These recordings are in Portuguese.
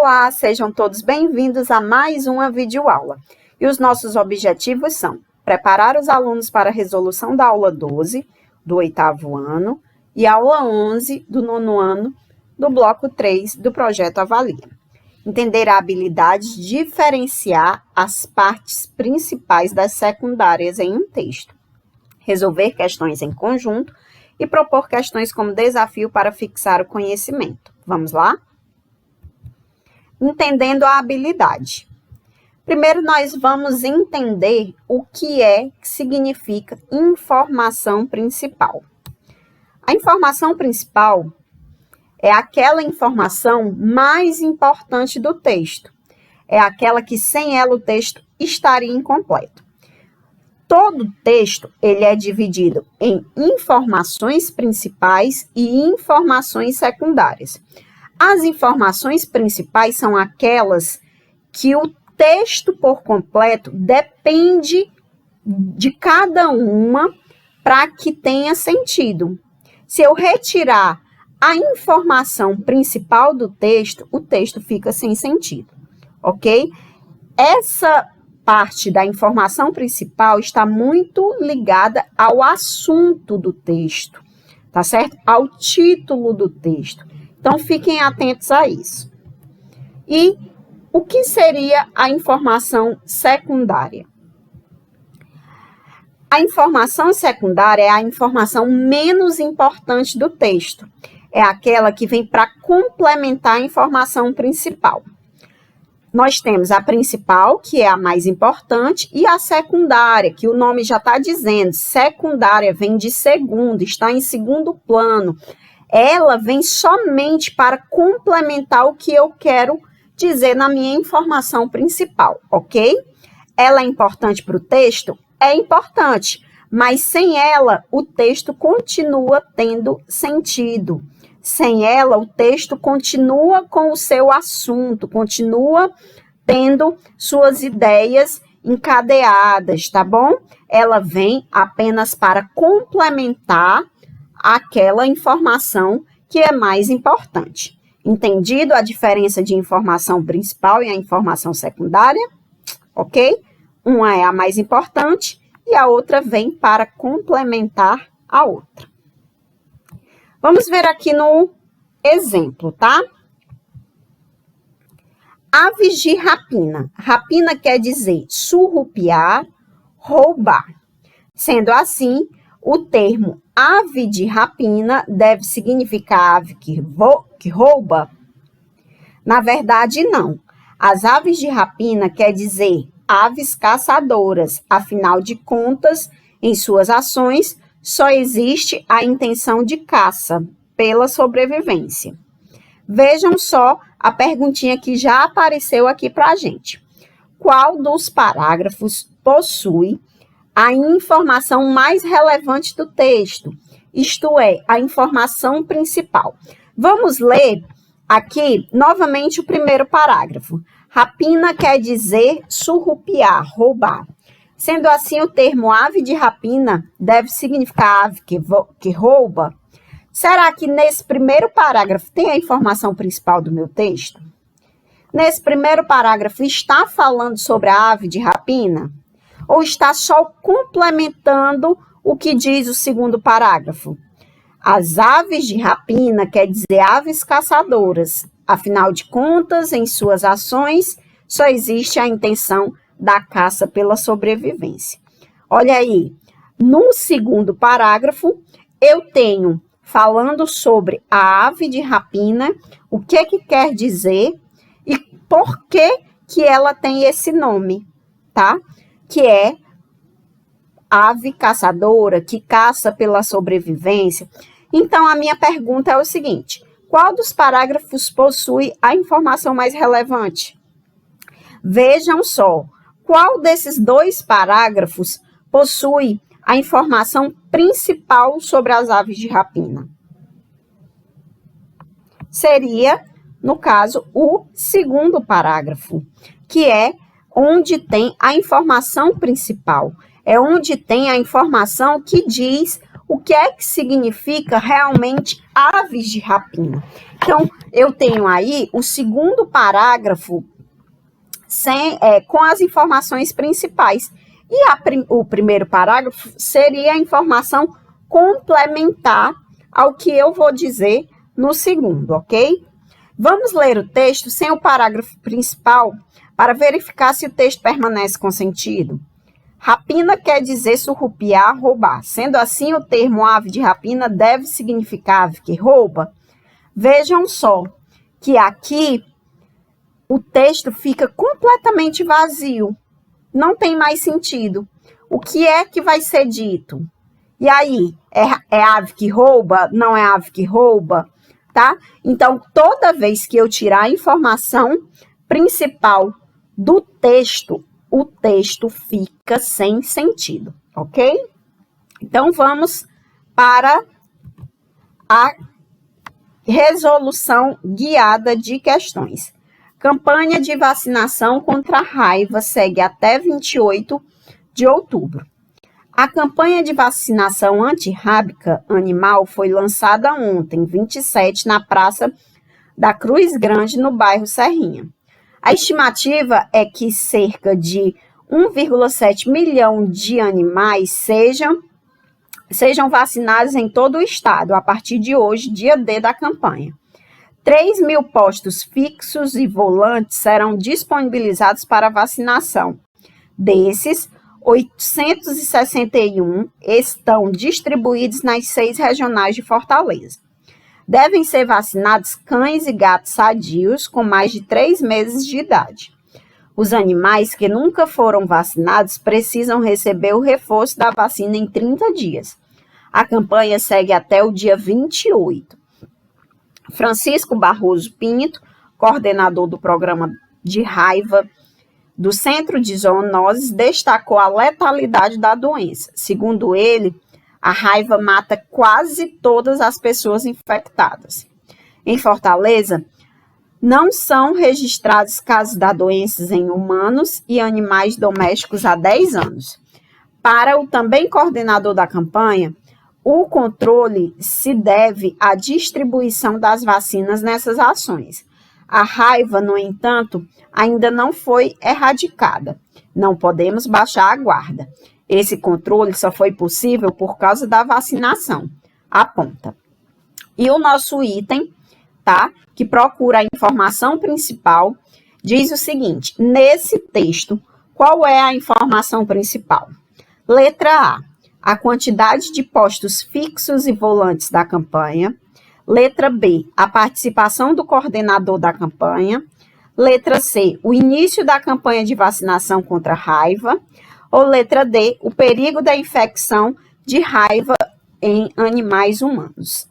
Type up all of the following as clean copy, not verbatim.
Olá, sejam todos bem-vindos a mais uma videoaula. E os nossos objetivos são preparar os alunos para a resolução da aula 12, do 8º ano, e a aula 11, do 9º ano, do bloco 3 do projeto Avalia. Entender a habilidade de diferenciar as partes principais das secundárias em um texto. Resolver questões em conjunto e propor questões como desafio para fixar o conhecimento. Vamos lá? Entendendo a habilidade. Primeiro, nós vamos entender o que significa informação principal. A informação principal é aquela informação mais importante do texto. É aquela que sem ela o texto estaria incompleto. Todo texto ele é dividido em informações principais e informações secundárias. As informações principais são aquelas que o texto por completo depende de cada uma para que tenha sentido. Se eu retirar a informação principal do texto, o texto fica sem sentido, ok? Essa parte da informação principal está muito ligada ao assunto do texto, tá certo? Ao título do texto. Então, fiquem atentos a isso. E o que seria a informação secundária? A informação secundária é a informação menos importante do texto. É aquela que vem para complementar a informação principal. Nós temos a principal, que é a mais importante, e a secundária, que o nome já está dizendo. Secundária vem de segundo, está em segundo plano. Ela vem somente para complementar o que eu quero dizer na minha informação principal, ok? Ela é importante para o texto? É importante, mas sem ela o texto continua tendo sentido. Sem ela o texto continua com o seu assunto, continua tendo suas ideias encadeadas, tá bom? Ela vem apenas para complementar aquela informação que é mais importante. Entendido a diferença de informação principal e a informação secundária? Ok? Uma é a mais importante e a outra vem para complementar a outra. Vamos ver aqui no exemplo, tá? Aves de rapina. Rapina quer dizer surrupiar, roubar. Sendo assim, o termo ave de rapina deve significar ave que rouba? Na verdade, não. As aves de rapina quer dizer aves caçadoras. Afinal de contas, em suas ações, só existe a intenção de caça pela sobrevivência. Vejam só a perguntinha que já apareceu aqui para a gente. Qual dos parágrafos possui a informação mais relevante do texto, isto é, a informação principal? Vamos ler aqui novamente o primeiro parágrafo. Rapina quer dizer surrupiar, roubar. Sendo assim, o termo ave de rapina deve significar ave que rouba? Será que nesse primeiro parágrafo tem a informação principal do meu texto? Nesse primeiro parágrafo está falando sobre a ave de rapina? Ou está só complementando o que diz o segundo parágrafo? As aves de rapina quer dizer aves caçadoras. Afinal de contas, em suas ações, só existe a intenção da caça pela sobrevivência. Olha aí, no segundo parágrafo, eu tenho falando sobre a ave de rapina, o que quer dizer e por que ela tem esse nome, tá? Que é ave caçadora, que caça pela sobrevivência. Então, a minha pergunta é o seguinte: qual dos parágrafos possui a informação mais relevante? Vejam só, qual desses dois parágrafos possui a informação principal sobre as aves de rapina? Seria, no caso, o segundo parágrafo, que é onde tem a informação principal. É onde tem a informação que diz o que é que significa realmente aves de rapina. Então, eu tenho aí o segundo parágrafo com as informações principais. E o primeiro parágrafo seria a informação complementar ao que eu vou dizer no segundo, ok? Vamos ler o texto sem o parágrafo principal para verificar se o texto permanece com sentido. Rapina quer dizer surrupiar, roubar. Sendo assim, o termo ave de rapina deve significar ave que rouba. Vejam só que aqui o texto fica completamente vazio. Não tem mais sentido. O que é que vai ser dito? E aí, é ave que rouba? Não é ave que rouba? Tá? Então, toda vez que eu tirar a informação principal do texto, o texto fica sem sentido, ok? Então, vamos para a resolução guiada de questões. Campanha de vacinação contra a raiva segue até 28 de outubro. A campanha de vacinação antirrábica animal foi lançada ontem, 27, na Praça da Cruz Grande, no bairro Serrinha. A estimativa é que cerca de 1,7 milhão de animais sejam vacinados em todo o estado, a partir de hoje, dia D da campanha. 3.000 postos fixos e volantes serão disponibilizados para vacinação. Desses, 861 estão distribuídos nas 6 regionais de Fortaleza. Devem ser vacinados cães e gatos sadios com mais de 3 meses de idade. Os animais que nunca foram vacinados precisam receber o reforço da vacina em 30 dias. A campanha segue até o dia 28. Francisco Barroso Pinto, coordenador do programa de raiva do Centro de Zoonoses, destacou a letalidade da doença. Segundo ele, a raiva mata quase todas as pessoas infectadas. Em Fortaleza, não são registrados casos da doença em humanos e animais domésticos há 10 anos. Para o também coordenador da campanha, o controle se deve à distribuição das vacinas nessas ações. A raiva, no entanto, ainda não foi erradicada. Não podemos baixar a guarda. Esse controle só foi possível por causa da vacinação, aponta. E o nosso item, tá, que procura a informação principal, diz o seguinte: nesse texto, qual é a informação principal? Letra A quantidade de postos fixos e volantes da campanha. Letra B, a participação do coordenador da campanha. Letra C, o início da campanha de vacinação contra a raiva. Ou letra D, o perigo da infecção de raiva em animais humanos.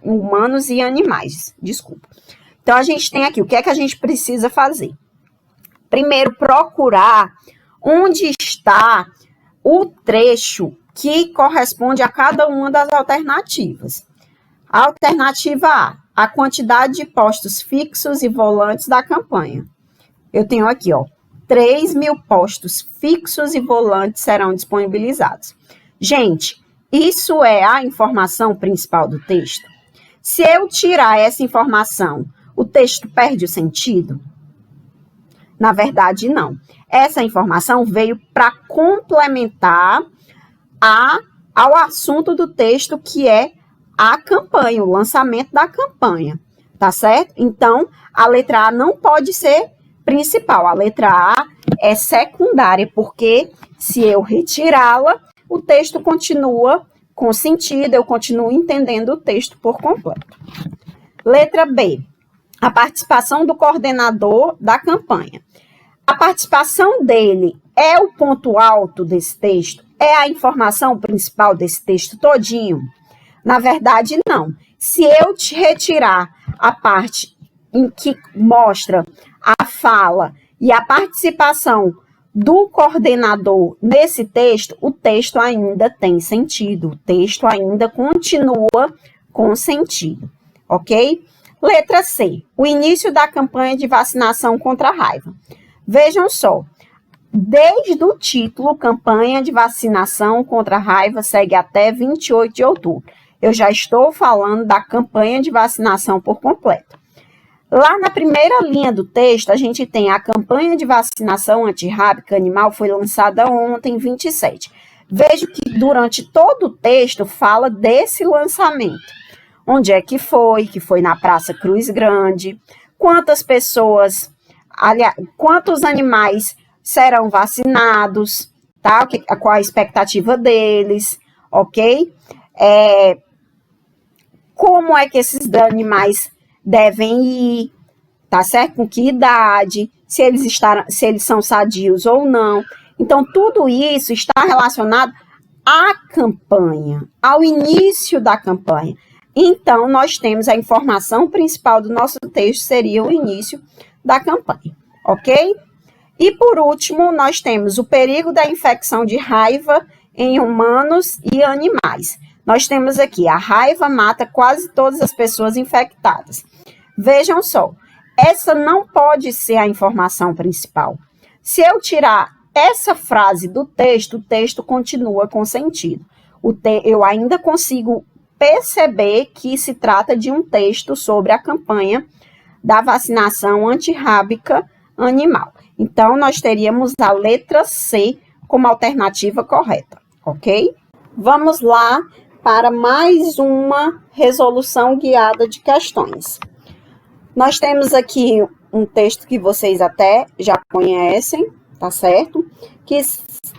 Humanos e animais, desculpa. Então, a gente tem aqui, o que é que a gente precisa fazer? Primeiro, procurar onde está o trecho que corresponde a cada uma das alternativas. Alternativa A quantidade de postos fixos e volantes da campanha. Eu tenho aqui, 3.000 postos fixos e volantes serão disponibilizados. Gente, isso é a informação principal do texto? Se eu tirar essa informação, o texto perde o sentido? Na verdade, não. Essa informação veio para complementar ao assunto do texto, que é a campanha, o lançamento da campanha, tá certo? Então, a letra A não pode ser principal, a letra A é secundária, porque se eu retirá-la, o texto continua com sentido, eu continuo entendendo o texto por completo. Letra B, a participação do coordenador da campanha. A participação dele é o ponto alto desse texto? É a informação principal desse texto todinho? Na verdade, não. Se eu te retirar a parte em que mostra a fala e a participação do coordenador nesse texto, o texto ainda tem sentido, o texto ainda continua com sentido, ok? Letra C, o início da campanha de vacinação contra a raiva. Vejam só, desde o título, campanha de vacinação contra a raiva segue até 28 de outubro. Eu já estou falando da campanha de vacinação por completo. Lá na primeira linha do texto, a gente tem a campanha de vacinação antirrábica animal, foi lançada ontem, 27. Vejo que durante todo o texto fala desse lançamento. Onde é que foi na Praça Cruz Grande, quantas pessoas, aliás, quantos animais serão vacinados, tá? Qual a expectativa deles, ok? Como é que esses animais devem ir, tá certo? Com que idade, se eles são sadios ou não. Então, tudo isso está relacionado à campanha, ao início da campanha. Então, nós temos a informação principal do nosso texto, seria o início da campanha, ok? E, por último, nós temos o perigo da infecção de raiva em humanos e animais. Nós temos aqui, a raiva mata quase todas as pessoas infectadas. Vejam só, essa não pode ser a informação principal. Se eu tirar essa frase do texto, o texto continua com sentido. Eu ainda consigo perceber que se trata de um texto sobre a campanha da vacinação antirrábica animal. Então, nós teríamos a letra C como alternativa correta, ok? Vamos lá para mais uma resolução guiada de questões. Nós temos aqui um texto que vocês até já conhecem, tá certo? Que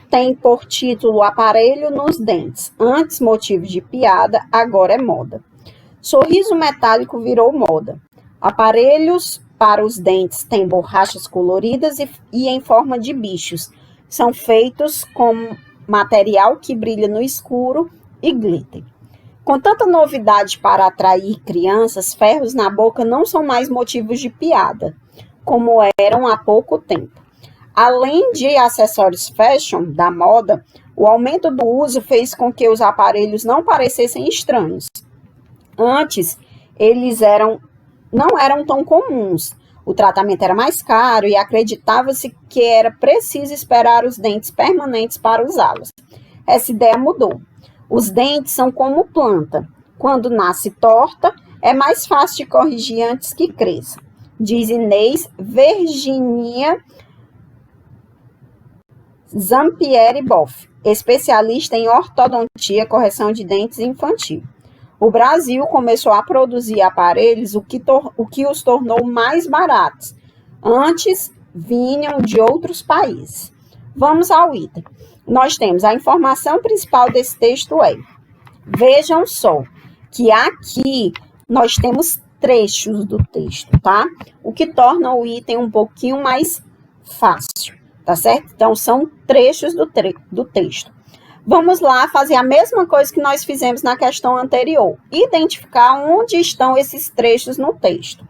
tem por título Aparelho nos Dentes. Antes motivo de piada, agora é moda. Sorriso metálico virou moda. Aparelhos para os dentes têm borrachas coloridas e em forma de bichos. São feitos com material que brilha no escuro e glitter. Com tanta novidade para atrair crianças, ferros na boca não são mais motivos de piada, como eram há pouco tempo. Além de acessórios fashion da moda, o aumento do uso fez com que os aparelhos não parecessem estranhos. Antes, eles não eram tão comuns. O tratamento era mais caro e acreditava-se que era preciso esperar os dentes permanentes para usá-los. Essa ideia mudou. Os dentes são como planta. Quando nasce torta, é mais fácil de corrigir antes que cresça, diz Inês Virginia Zampieri Boff, especialista em ortodontia e correção de dentes infantil. O Brasil começou a produzir aparelhos, o que os tornou mais baratos. Antes, vinham de outros países. Vamos ao item. Nós temos a informação principal desse texto vejam só, que aqui nós temos trechos do texto, tá? O que torna o item um pouquinho mais fácil, tá certo? Então, são trechos do texto. Vamos lá fazer a mesma coisa que nós fizemos na questão anterior. Identificar onde estão esses trechos no texto,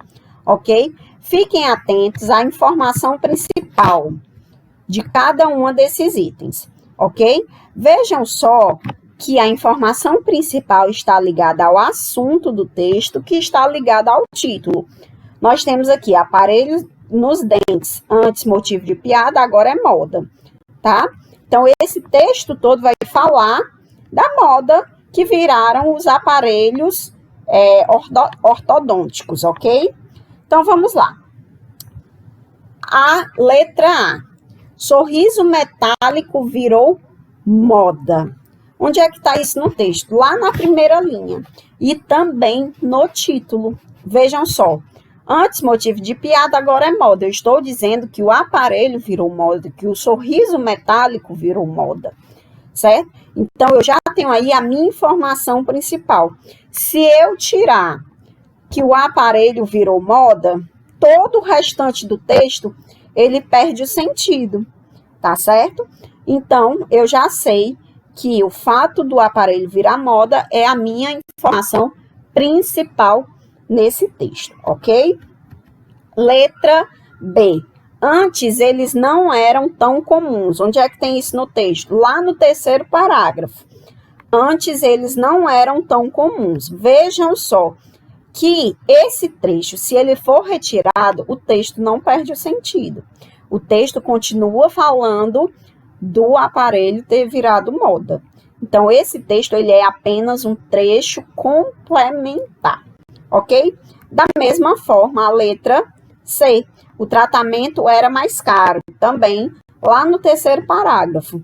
ok? Fiquem atentos à informação principal de cada um desses itens, ok? Vejam só que a informação principal está ligada ao assunto do texto, que está ligada ao título. Nós temos aqui aparelhos nos dentes, antes motivo de piada, agora é moda, tá? Então, esse texto todo vai falar da moda que viraram os aparelhos ortodônticos, ok? Então, vamos lá. A letra A. Sorriso metálico virou moda. Onde é que está isso no texto? Lá na primeira linha. E também no título. Vejam só. Antes, motivo de piada, agora é moda. Eu estou dizendo que o aparelho virou moda, que o sorriso metálico virou moda, certo? Então, eu já tenho aí a minha informação principal. Se eu tirar que o aparelho virou moda, todo o restante do texto, ele perde o sentido, tá certo? Então, eu já sei que o fato do aparelho virar moda é a minha informação principal nesse texto, ok? Letra B. Antes, eles não eram tão comuns. Onde é que tem isso no texto? Lá no terceiro parágrafo. Antes, eles não eram tão comuns. Vejam só que esse trecho, se ele for retirado, o texto não perde o sentido. O texto continua falando do aparelho ter virado moda. Então, esse texto ele é apenas um trecho complementar, ok? Da mesma forma, a letra C. O tratamento era mais caro. Também, lá no terceiro parágrafo,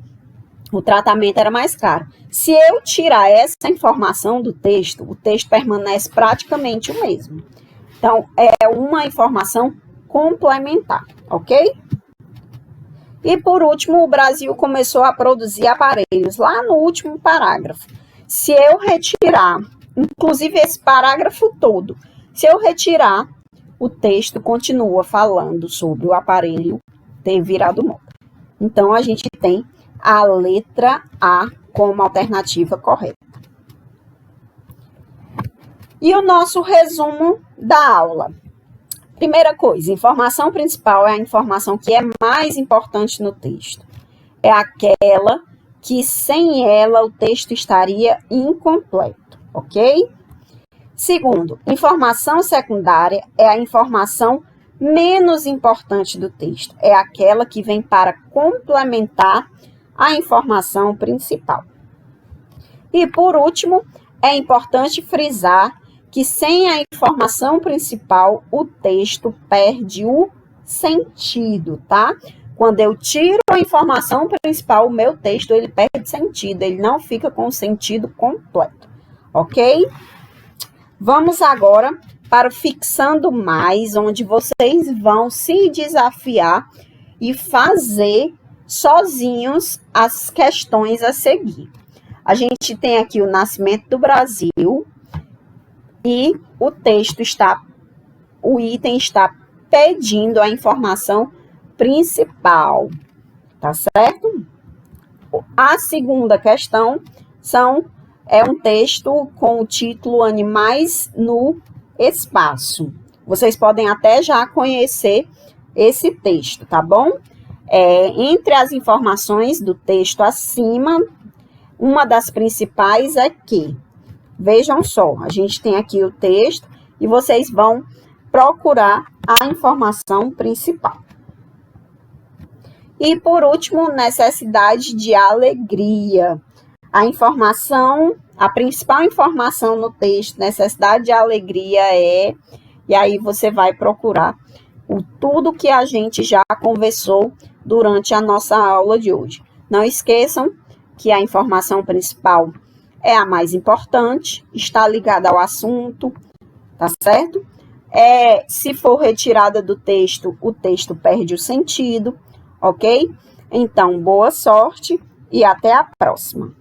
o tratamento era mais caro. Se eu tirar essa informação do texto, o texto permanece praticamente o mesmo. Então, é uma informação complementar, ok? E, por último, o Brasil começou a produzir aparelhos, lá no último parágrafo. Se eu retirar, inclusive esse parágrafo todo, se eu retirar, o texto continua falando sobre o aparelho ter virado moda. Então, a gente tem a letra A como alternativa correta. E o nosso resumo da aula. Primeira coisa, informação principal é a informação que é mais importante no texto. É aquela que sem ela o texto estaria incompleto, ok? Segundo, informação secundária é a informação menos importante do texto. É aquela que vem para complementar a informação principal. E por último, é importante frisar que sem a informação principal, o texto perde o sentido, tá? Quando eu tiro a informação principal, o meu texto ele perde sentido, ele não fica com o sentido completo, ok? Vamos agora para o Fixando Mais, onde vocês vão se desafiar e fazer sozinhos as questões a seguir. A gente tem aqui o nascimento do Brasil, e o item está pedindo a informação principal, tá certo? A segunda questão é um texto com o título Animais no Espaço. Vocês podem até já conhecer esse texto, tá bom? Entre as informações do texto acima, uma das principais é que vejam só, a gente tem aqui o texto e vocês vão procurar a informação principal. E, por último, necessidade de alegria. A principal informação no texto, necessidade de alegria e aí você vai procurar tudo que a gente já conversou durante a nossa aula de hoje. Não esqueçam que a informação principal é a mais importante, está ligada ao assunto, tá certo? Se for retirada do texto, o texto perde o sentido, ok? Então, boa sorte e até a próxima.